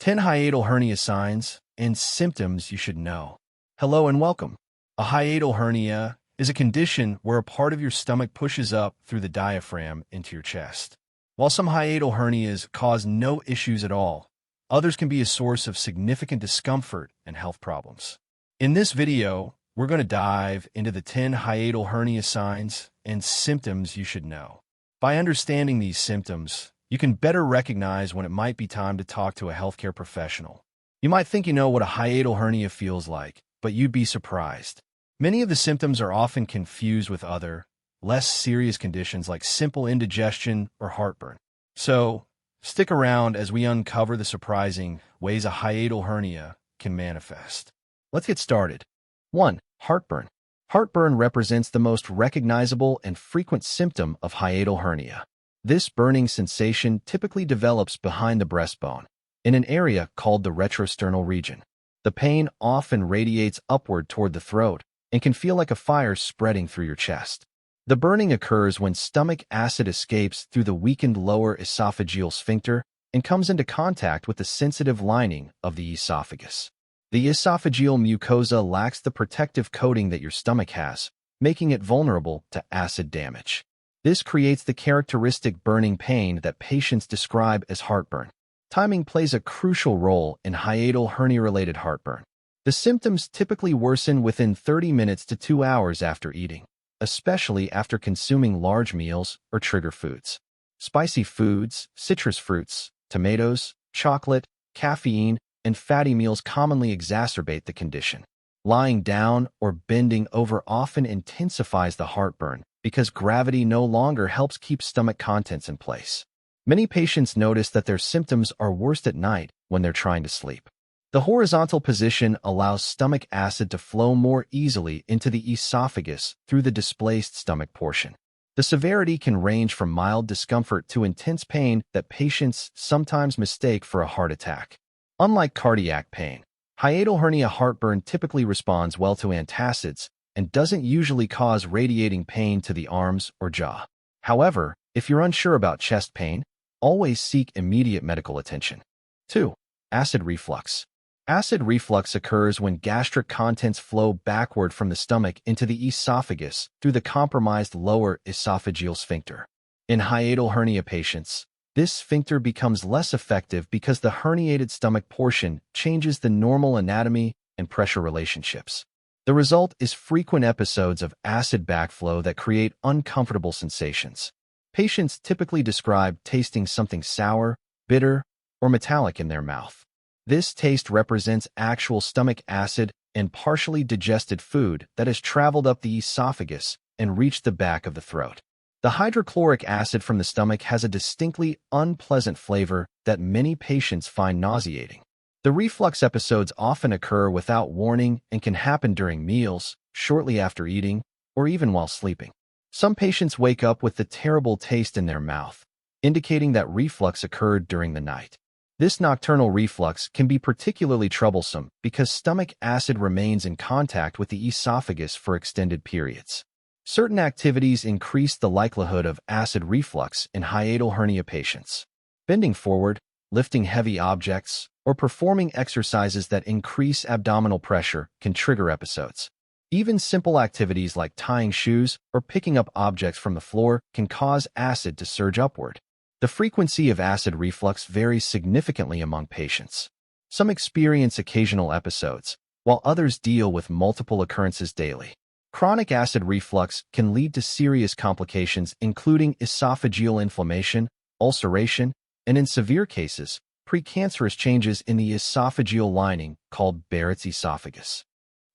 10 hiatal hernia signs and symptoms you should know. Hello and welcome. A hiatal hernia is a condition where a part of your stomach pushes up through the diaphragm into your chest. While some hiatal hernias cause no issues at all, others can be a source of significant discomfort and health problems. In this video, we're going to dive into the 10 hiatal hernia signs and symptoms you should know. By understanding these symptoms, you can better recognize when it might be time to talk to a healthcare professional. You might think you know what a hiatal hernia feels like, but you'd be surprised. Many of the symptoms are often confused with other, less serious conditions like simple indigestion or heartburn. So, stick around as we uncover the surprising ways a hiatal hernia can manifest. Let's get started. 1. Heartburn. Heartburn represents the most recognizable and frequent symptom of hiatal hernia. This burning sensation typically develops behind the breastbone, in an area called the retrosternal region. The pain often radiates upward toward the throat and can feel like a fire spreading through your chest. The burning occurs when stomach acid escapes through the weakened lower esophageal sphincter and comes into contact with the sensitive lining of the esophagus. The esophageal mucosa lacks the protective coating that your stomach has, making it vulnerable to acid damage. This creates the characteristic burning pain that patients describe as heartburn. Timing plays a crucial role in hiatal hernia-related heartburn. The symptoms typically worsen within 30 minutes to 2 hours after eating, especially after consuming large meals or trigger foods. Spicy foods, citrus fruits, tomatoes, chocolate, caffeine, and fatty meals commonly exacerbate the condition. Lying down or bending over often intensifies the heartburn because gravity no longer helps keep stomach contents in place. Many patients notice that their symptoms are worst at night when they're trying to sleep. The horizontal position allows stomach acid to flow more easily into the esophagus through the displaced stomach portion. The severity can range from mild discomfort to intense pain that patients sometimes mistake for a heart attack. Unlike cardiac pain, hiatal hernia heartburn typically responds well to antacids and doesn't usually cause radiating pain to the arms or jaw. However, if you're unsure about chest pain, always seek immediate medical attention. 2. Acid reflux. Acid reflux occurs when gastric contents flow backward from the stomach into the esophagus through the compromised lower esophageal sphincter. In hiatal hernia patients, this sphincter becomes less effective because the herniated stomach portion changes the normal anatomy and pressure relationships. The result is frequent episodes of acid backflow that create uncomfortable sensations. Patients typically describe tasting something sour, bitter, or metallic in their mouth. This taste represents actual stomach acid and partially digested food that has traveled up the esophagus and reached the back of the throat. The hydrochloric acid from the stomach has a distinctly unpleasant flavor that many patients find nauseating. The reflux episodes often occur without warning and can happen during meals, shortly after eating, or even while sleeping. Some patients wake up with the terrible taste in their mouth, indicating that reflux occurred during the night. This nocturnal reflux can be particularly troublesome because stomach acid remains in contact with the esophagus for extended periods. Certain activities increase the likelihood of acid reflux in hiatal hernia patients. Bending forward, lifting heavy objects, or performing exercises that increase abdominal pressure can trigger episodes. Even simple activities like tying shoes or picking up objects from the floor can cause acid to surge upward. The frequency of acid reflux varies significantly among patients. Some experience occasional episodes, while others deal with multiple occurrences daily. Chronic acid reflux can lead to serious complications including esophageal inflammation, ulceration, and in severe cases, precancerous changes in the esophageal lining called Barrett's esophagus.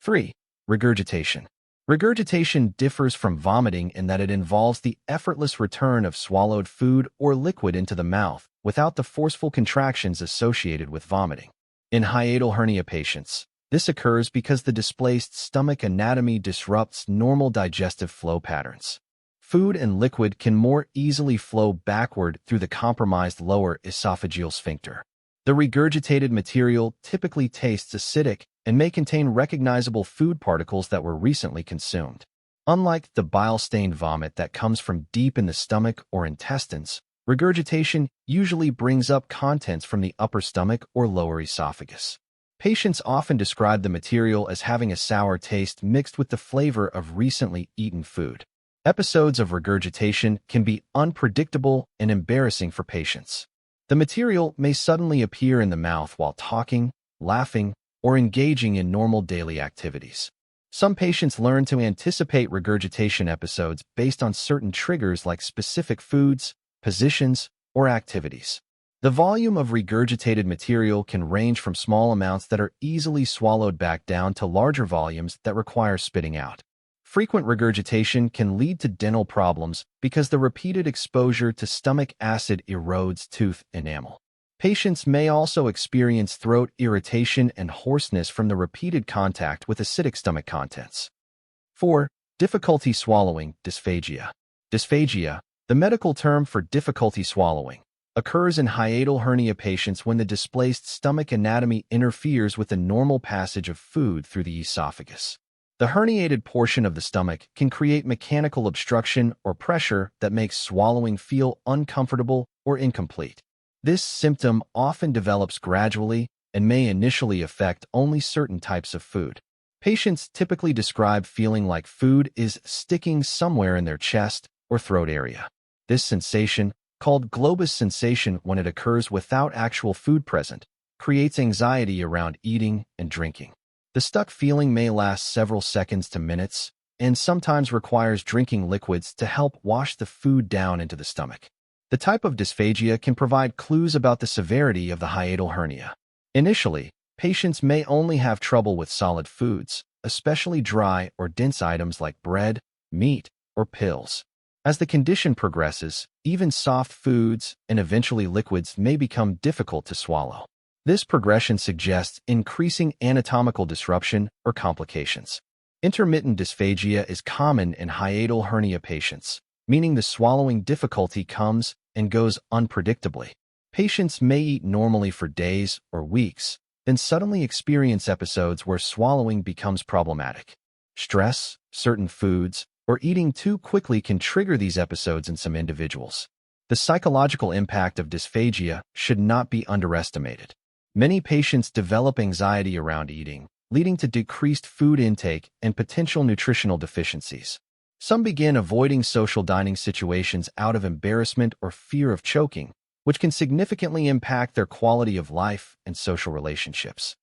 3. Regurgitation. Regurgitation differs from vomiting in that it involves the effortless return of swallowed food or liquid into the mouth without the forceful contractions associated with vomiting. In hiatal hernia patients, this occurs because the displaced stomach anatomy disrupts normal digestive flow patterns. Food and liquid can more easily flow backward through the compromised lower esophageal sphincter. The regurgitated material typically tastes acidic and may contain recognizable food particles that were recently consumed. Unlike the bile-stained vomit that comes from deep in the stomach or intestines, Regurgitation usually brings up contents from the upper stomach or lower esophagus. Patients often describe the material as having a sour taste mixed with the flavor of recently eaten food. Episodes of regurgitation can be unpredictable and embarrassing for patients. The material may suddenly appear in the mouth while talking, laughing, or engaging in normal daily activities. Some patients learn to anticipate regurgitation episodes based on certain triggers like specific foods, positions, or activities. The volume of regurgitated material can range from small amounts that are easily swallowed back down to larger volumes that require spitting out. Frequent regurgitation can lead to dental problems because the repeated exposure to stomach acid erodes tooth enamel. Patients may also experience throat irritation and hoarseness from the repeated contact with acidic stomach contents. 4. Difficulty swallowing, dysphagia. Dysphagia, the medical term for difficulty swallowing, occurs in hiatal hernia patients when the displaced stomach anatomy interferes with the normal passage of food through the esophagus. The herniated portion of the stomach can create mechanical obstruction or pressure that makes swallowing feel uncomfortable or incomplete. This symptom often develops gradually and may initially affect only certain types of food. Patients typically describe feeling like food is sticking somewhere in their chest or throat area. This sensation, called globus sensation when it occurs without actual food present, creates anxiety around eating and drinking. The stuck feeling may last several seconds to minutes and sometimes requires drinking liquids to help wash the food down into the stomach. The type of dysphagia can provide clues about the severity of the hiatal hernia. Initially, patients may only have trouble with solid foods, especially dry or dense items like bread, meat, or pills. As the condition progresses, even soft foods and eventually liquids may become difficult to swallow. This progression suggests increasing anatomical disruption or complications. Intermittent dysphagia is common in hiatal hernia patients, meaning the swallowing difficulty comes and goes unpredictably. Patients may eat normally for days or weeks, then suddenly experience episodes where swallowing becomes problematic. Stress, certain foods, or eating too quickly can trigger these episodes in some individuals. The psychological impact of dysphagia should not be underestimated. Many patients develop anxiety around eating, leading to decreased food intake and potential nutritional deficiencies. Some begin avoiding social dining situations out of embarrassment or fear of choking, which can significantly impact their quality of life and social relationships.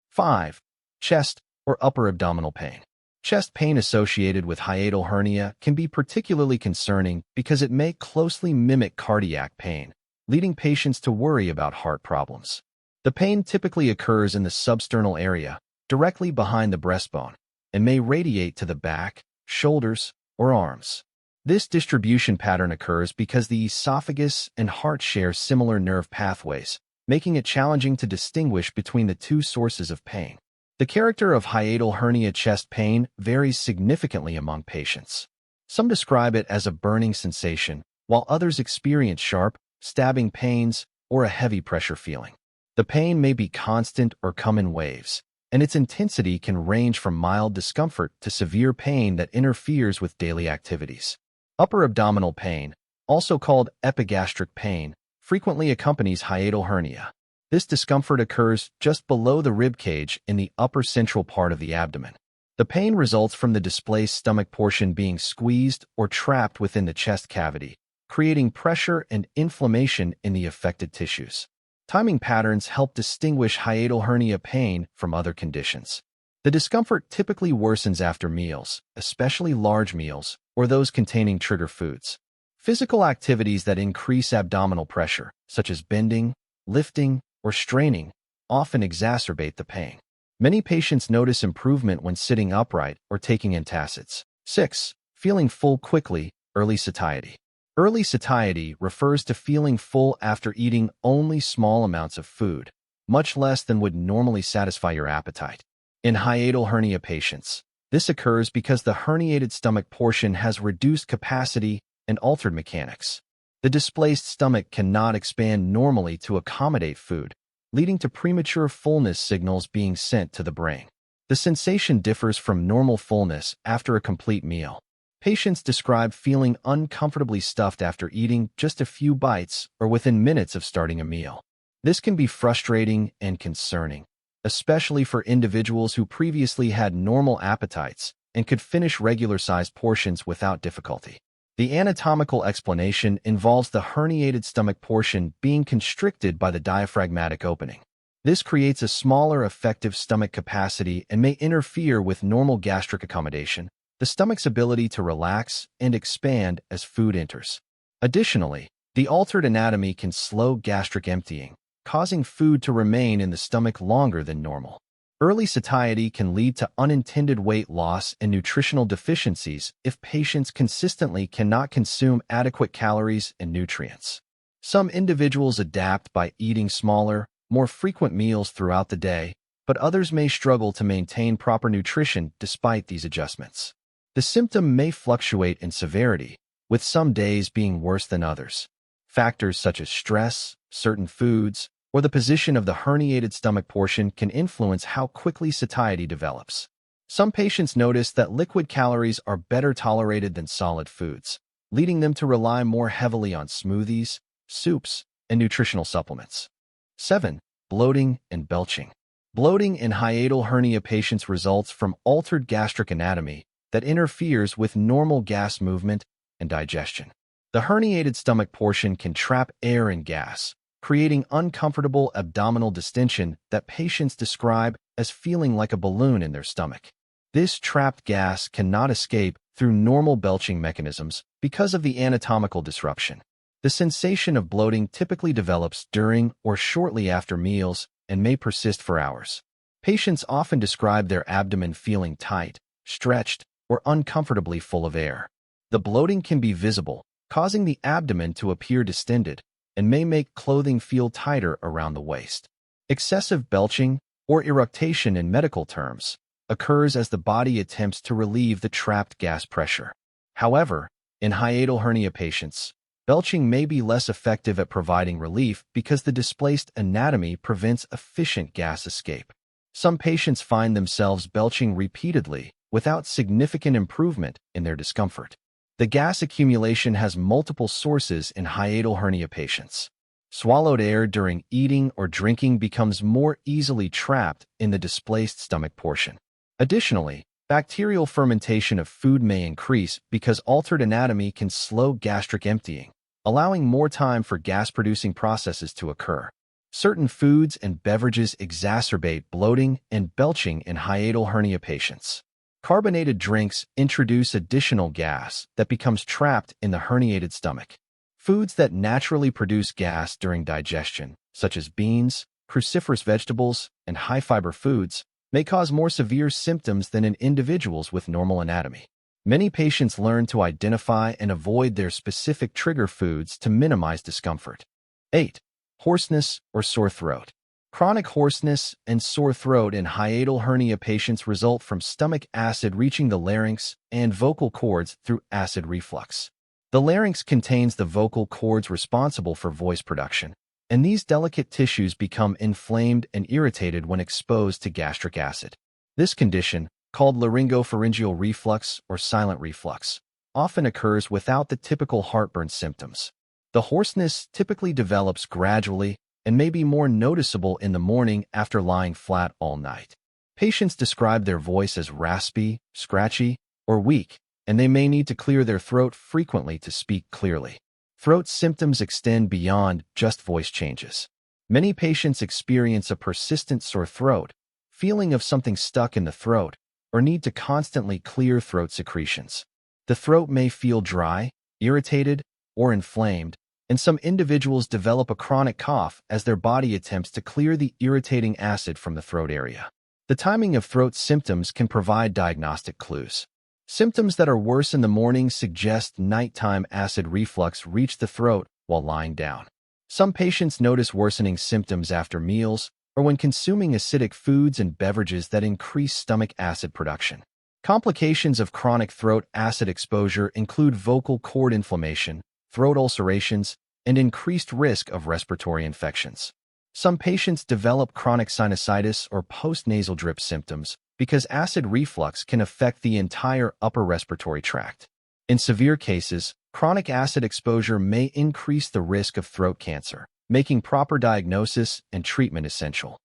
5. Chest or upper abdominal pain. Chest pain associated with hiatal hernia can be particularly concerning because it may closely mimic cardiac pain, leading patients to worry about heart problems. The pain typically occurs in the substernal area, directly behind the breastbone, and may radiate to the back, shoulders, or arms. This distribution pattern occurs because the esophagus and heart share similar nerve pathways, making it challenging to distinguish between the two sources of pain. The character of hiatal hernia chest pain varies significantly among patients. Some describe it as a burning sensation, while others experience sharp, stabbing pains or a heavy pressure feeling. The pain may be constant or come in waves, and its intensity can range from mild discomfort to severe pain that interferes with daily activities. Upper abdominal pain, also called epigastric pain, frequently accompanies hiatal hernia. This discomfort occurs just below the rib cage in the upper central part of the abdomen. The pain results from the displaced stomach portion being squeezed or trapped within the chest cavity, creating pressure and inflammation in the affected tissues. Timing patterns help distinguish hiatal hernia pain from other conditions. The discomfort typically worsens after meals, especially large meals or those containing trigger foods. Physical activities that increase abdominal pressure, such as bending, lifting, or straining, often exacerbate the pain. Many patients notice improvement when sitting upright or taking antacids. 6. Feeling full quickly, early satiety. Early satiety refers to feeling full after eating only small amounts of food, much less than would normally satisfy your appetite. In hiatal hernia patients, this occurs because the herniated stomach portion has reduced capacity and altered mechanics. The displaced stomach cannot expand normally to accommodate food, leading to premature fullness signals being sent to the brain. The sensation differs from normal fullness after a complete meal. Patients describe feeling uncomfortably stuffed after eating just a few bites or within minutes of starting a meal. This can be frustrating and concerning, especially for individuals who previously had normal appetites and could finish regular-sized portions without difficulty. The anatomical explanation involves the herniated stomach portion being constricted by the diaphragmatic opening. This creates a smaller effective stomach capacity and may interfere with normal gastric accommodation, the stomach's ability to relax and expand as food enters. Additionally, the altered anatomy can slow gastric emptying, causing food to remain in the stomach longer than normal. Early satiety can lead to unintended weight loss and nutritional deficiencies if patients consistently cannot consume adequate calories and nutrients. Some individuals adapt by eating smaller, more frequent meals throughout the day, but others may struggle to maintain proper nutrition despite these adjustments. The symptom may fluctuate in severity, with some days being worse than others. Factors such as stress, certain foods, or the position of the herniated stomach portion can influence how quickly satiety develops. Some patients notice that liquid calories are better tolerated than solid foods, leading them to rely more heavily on smoothies, soups, and nutritional supplements. 7. Bloating and belching. Bloating in hiatal hernia patients results from altered gastric anatomy that interferes with normal gas movement and digestion. The herniated stomach portion can trap air and gas, creating uncomfortable abdominal distension that patients describe as feeling like a balloon in their stomach. This trapped gas cannot escape through normal belching mechanisms because of the anatomical disruption. The sensation of bloating typically develops during or shortly after meals and may persist for hours. Patients often describe their abdomen feeling tight, stretched, or uncomfortably full of air. The bloating can be visible, causing the abdomen to appear distended, and may make clothing feel tighter around the waist. Excessive belching, or eructation in medical terms, occurs as the body attempts to relieve the trapped gas pressure. However, in hiatal hernia patients, belching may be less effective at providing relief because the displaced anatomy prevents efficient gas escape. Some patients find themselves belching repeatedly without significant improvement in their discomfort. The gas accumulation has multiple sources in hiatal hernia patients. Swallowed air during eating or drinking becomes more easily trapped in the displaced stomach portion. Additionally, bacterial fermentation of food may increase because altered anatomy can slow gastric emptying, allowing more time for gas-producing processes to occur. Certain foods and beverages exacerbate bloating and belching in hiatal hernia patients. Carbonated drinks introduce additional gas that becomes trapped in the herniated stomach. Foods that naturally produce gas during digestion, such as beans, cruciferous vegetables, and high-fiber foods, may cause more severe symptoms than in individuals with normal anatomy. Many patients learn to identify and avoid their specific trigger foods to minimize discomfort. 8. Hoarseness or sore throat. Chronic hoarseness and sore throat in hiatal hernia patients result from stomach acid reaching the larynx and vocal cords through acid reflux. The larynx contains the vocal cords responsible for voice production, and these delicate tissues become inflamed and irritated when exposed to gastric acid. This condition, called laryngopharyngeal reflux or silent reflux, often occurs without the typical heartburn symptoms. The hoarseness typically develops gradually and may be more noticeable in the morning after lying flat all night. Patients describe their voice as raspy, scratchy, or weak, and they may need to clear their throat frequently to speak clearly. Throat symptoms extend beyond just voice changes. Many patients experience a persistent sore throat, feeling of something stuck in the throat, or need to constantly clear throat secretions. The throat may feel dry, irritated, or inflamed, and some individuals develop a chronic cough as their body attempts to clear the irritating acid from the throat area. The timing of throat symptoms can provide diagnostic clues. Symptoms that are worse in the morning suggest nighttime acid reflux reached the throat while lying down. Some patients notice worsening symptoms after meals or when consuming acidic foods and beverages that increase stomach acid production. Complications of chronic throat acid exposure include vocal cord inflammation, throat ulcerations, and increased risk of respiratory infections. Some patients develop chronic sinusitis or postnasal drip symptoms because acid reflux can affect the entire upper respiratory tract. In severe cases, chronic acid exposure may increase the risk of throat cancer, making proper diagnosis and treatment essential.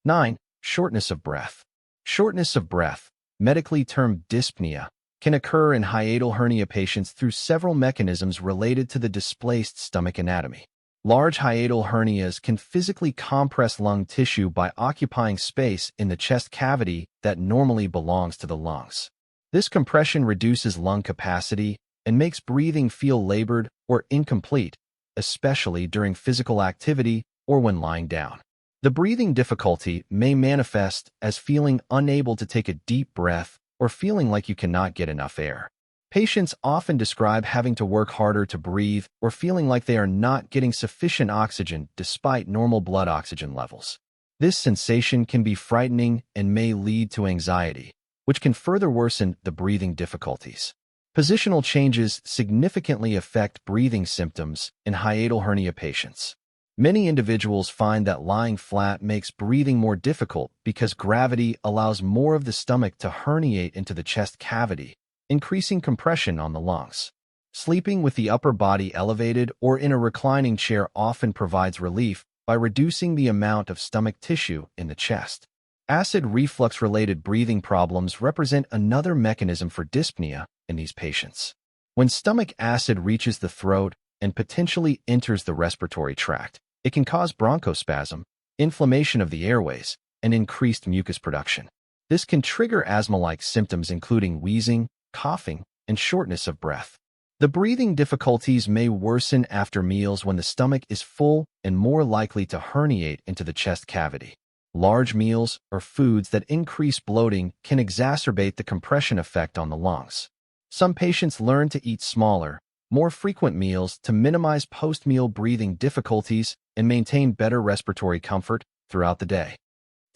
9. Shortness of breath. Shortness of breath, medically termed dyspnea, can occur in hiatal hernia patients through several mechanisms related to the displaced stomach anatomy. Large hiatal hernias can physically compress lung tissue by occupying space in the chest cavity that normally belongs to the lungs. This compression reduces lung capacity and makes breathing feel labored or incomplete, especially during physical activity or when lying down. The breathing difficulty may manifest as feeling unable to take a deep breath or feeling like you cannot get enough air. Patients often describe having to work harder to breathe or feeling like they are not getting sufficient oxygen despite normal blood oxygen levels. This sensation can be frightening and may lead to anxiety, which can further worsen the breathing difficulties. Positional changes significantly affect breathing symptoms in hiatal hernia patients. Many individuals find that lying flat makes breathing more difficult because gravity allows more of the stomach to herniate into the chest cavity, increasing compression on the lungs. Sleeping with the upper body elevated or in a reclining chair often provides relief by reducing the amount of stomach tissue in the chest. Acid reflux-related breathing problems represent another mechanism for dyspnea in these patients. When stomach acid reaches the throat and potentially enters the respiratory tract, it can cause bronchospasm, inflammation of the airways, and increased mucus production. This can trigger asthma-like symptoms including wheezing, coughing, and shortness of breath. The breathing difficulties may worsen after meals when the stomach is full and more likely to herniate into the chest cavity. Large meals or foods that increase bloating can exacerbate the compression effect on the lungs. Some patients learn to eat smaller, more frequent meals to minimize post-meal breathing difficulties and maintain better respiratory comfort throughout the day.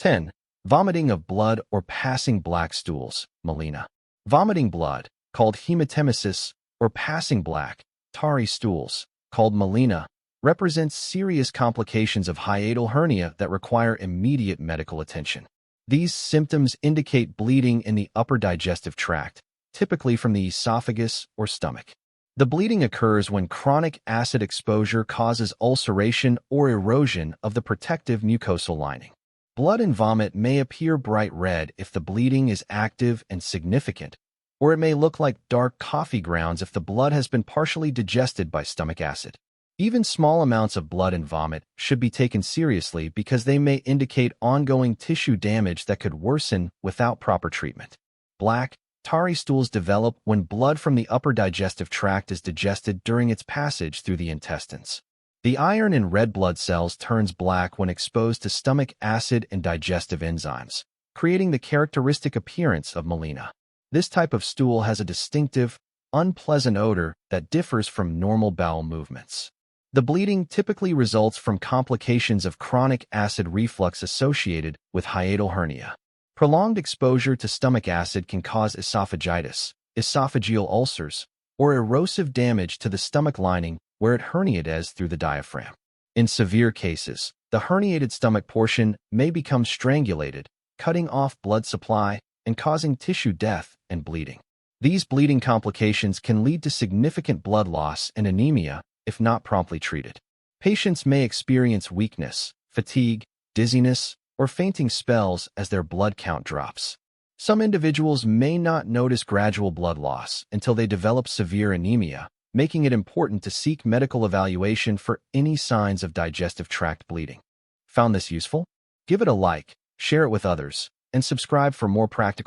10. Vomiting of blood or passing black stools, melena. Vomiting blood, called hematemesis, or passing black, tarry stools, called melena, represents serious complications of hiatal hernia that require immediate medical attention. These symptoms indicate bleeding in the upper digestive tract, typically from the esophagus or stomach. The bleeding occurs when chronic acid exposure causes ulceration or erosion of the protective mucosal lining. Blood and vomit may appear bright red if the bleeding is active and significant, or it may look like dark coffee grounds if the blood has been partially digested by stomach acid. Even small amounts of blood and vomit should be taken seriously because they may indicate ongoing tissue damage that could worsen without proper treatment. Black, tarry stools develop when blood from the upper digestive tract is digested during its passage through the intestines. The iron in red blood cells turns black when exposed to stomach acid and digestive enzymes, creating the characteristic appearance of melena. This type of stool has a distinctive, unpleasant odor that differs from normal bowel movements. The bleeding typically results from complications of chronic acid reflux associated with hiatal hernia. Prolonged exposure to stomach acid can cause esophagitis, esophageal ulcers, or erosive damage to the stomach lining where it herniates through the diaphragm. In severe cases, the herniated stomach portion may become strangulated, cutting off blood supply and causing tissue death and bleeding. These bleeding complications can lead to significant blood loss and anemia if not promptly treated. Patients may experience weakness, fatigue, dizziness, or fainting spells as their blood count drops. Some individuals may not notice gradual blood loss until they develop severe anemia, making it important to seek medical evaluation for any signs of digestive tract bleeding. Found this useful? Give it a like, share it with others, and subscribe for more practical